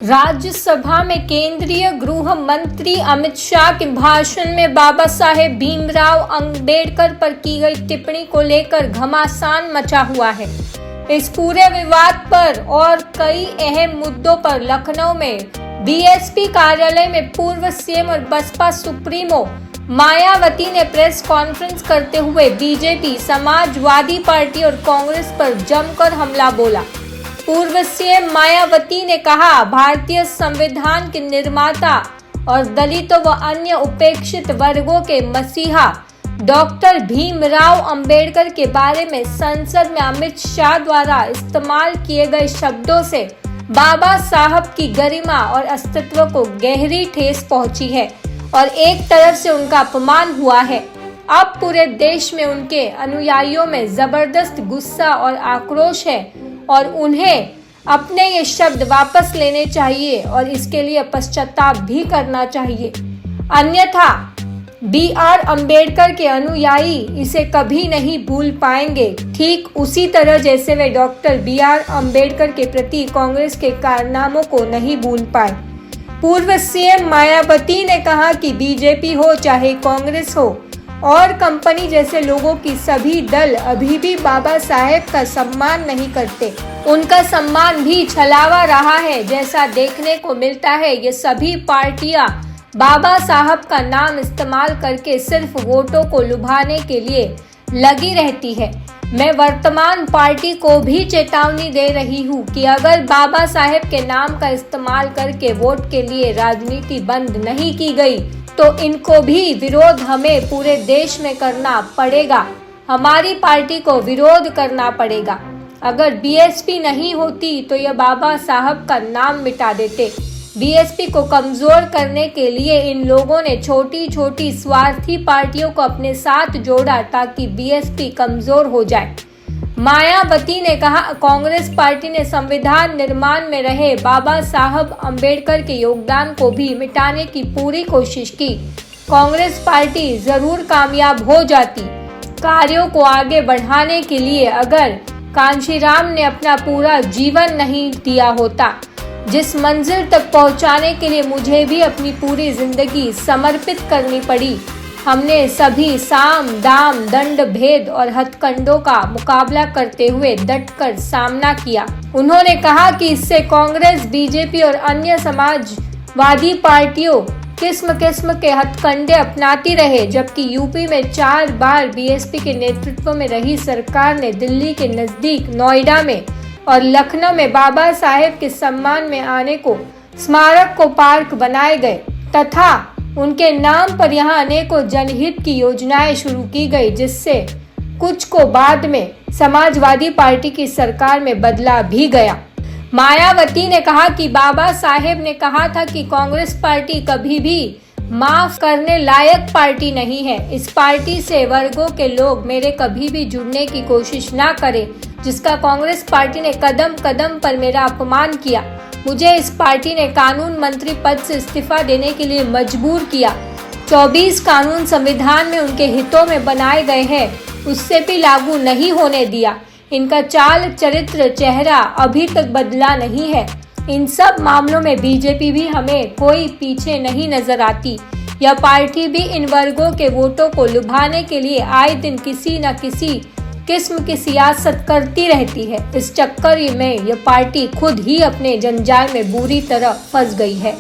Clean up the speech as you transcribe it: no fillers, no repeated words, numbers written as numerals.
राज्यसभा में केंद्रीय गृह मंत्री अमित शाह के भाषण में बाबा साहेब भीमराव अंबेडकर पर की गई टिप्पणी को लेकर घमासान मचा हुआ है। इस पूरे विवाद पर और कई अहम मुद्दों पर लखनऊ में बीएसपी कार्यालय में पूर्व सीएम और बसपा सुप्रीमो मायावती ने प्रेस कॉन्फ्रेंस करते हुए बीजेपी, समाजवादी पार्टी और कांग्रेस पर जमकर हमला बोला। पूर्व सीएम मायावती ने कहा, भारतीय संविधान के निर्माता और दलितों व अन्य उपेक्षित वर्गों के मसीहा डॉक्टर भीमराव अंबेडकर के बारे में संसद में अमित शाह द्वारा इस्तेमाल किए गए शब्दों से बाबा साहब की गरिमा और अस्तित्व को गहरी ठेस पहुंची है और एक तरफ से उनका अपमान हुआ है। अब पूरे देश में उनके अनुयायियों में जबरदस्त गुस्सा और आक्रोश है और उन्हें अपने ये शब्द वापस लेने चाहिए और इसके लिए पश्चाताप भी करना चाहिए, अन्यथा बी.आर. अंबेडकर के अनुयायी इसे कभी नहीं भूल पाएंगे, ठीक उसी तरह जैसे वे डॉक्टर बी.आर. अंबेडकर के प्रति कांग्रेस के कारनामों को नहीं भूल पाए। पूर्व सीएम मायावती ने कहा कि बीजेपी हो चाहे कांग्रेस हो और कंपनी जैसे लोगों की सभी दल अभी भी बाबा साहेब का सम्मान नहीं करते। उनका सम्मान भी छलावा रहा है, जैसा देखने को मिलता है। ये सभी पार्टियां बाबा साहब का नाम इस्तेमाल करके सिर्फ वोटों को लुभाने के लिए लगी रहती है। मैं वर्तमान पार्टी को भी चेतावनी दे रही हूँ कि अगर बाबा साहेब के नाम का इस्तेमाल करके वोट के लिए राजनीति बंद नहीं की गई तो इनको भी विरोध हमें पूरे देश में करना पड़ेगा। हमारी पार्टी को विरोध करना पड़ेगा। अगर बीएसपी नहीं होती तो यह बाबा साहब का नाम मिटा देते। बीएसपी को कमजोर करने के लिए इन लोगों ने छोटी छोटी स्वार्थी पार्टियों को अपने साथ जोड़ा ताकि बीएसपी कमजोर हो जाए। मायावती ने कहा, कांग्रेस पार्टी ने संविधान निर्माण में रहे बाबा साहब अंबेडकर के योगदान को भी मिटाने की पूरी कोशिश की। कांग्रेस पार्टी जरूर कामयाब हो जाती। कार्यों को आगे बढ़ाने के लिए अगर कांशीराम ने अपना पूरा जीवन नहीं दिया होता, जिस मंजिल तक पहुंचाने के लिए मुझे भी अपनी पूरी जिंदगी समर्पित करनी पड़ी। हमने सभी साम दाम दंड भेद और हथकंडों का मुकाबला करते हुए डटकर सामना किया। उन्होंने कहा कि इससे कांग्रेस, बीजेपी और अन्य समाजवादी पार्टियों किस्म किस्म के हथकंडे अपनाती रहे, जबकि यूपी में 4 बार बीएसपी के नेतृत्व में रही सरकार ने दिल्ली के नजदीक नोएडा में और लखनऊ में बाबा साहेब के सम्मान में आने को स्मारक को पार्क बनाए गए तथा उनके नाम पर यहां अनेकों जनहित की योजनाएं शुरू की गई, जिससे कुछ को बाद में समाजवादी पार्टी की सरकार में बदला भी गया। मायावती ने कहा कि बाबा साहेब ने कहा था कि कांग्रेस पार्टी कभी भी माफ करने लायक पार्टी नहीं है। इस पार्टी से वर्गों के लोग मेरे कभी भी जुड़ने की कोशिश ना करें, जिसका कांग्रेस पार्टी ने कदम कदम पर मेरा अपमान किया। मुझे इस पार्टी ने कानून मंत्री पद से इस्तीफा देने के लिए मजबूर किया। 24 कानून संविधान में उनके हितों में बनाए गए हैं, उससे भी लागू नहीं होने दिया। इनका चाल चरित्र चेहरा अभी तक बदला नहीं है। इन सब मामलों में बीजेपी भी हमें कोई पीछे नहीं नजर आती। यह पार्टी भी इन वर्गों के वोटों को लुभाने के लिए आए दिन किसी न किसी किस्म की सियासत करती रहती है। इस चक्कर में यह पार्टी खुद ही अपने जंजाल में बुरी तरह फंस गई है।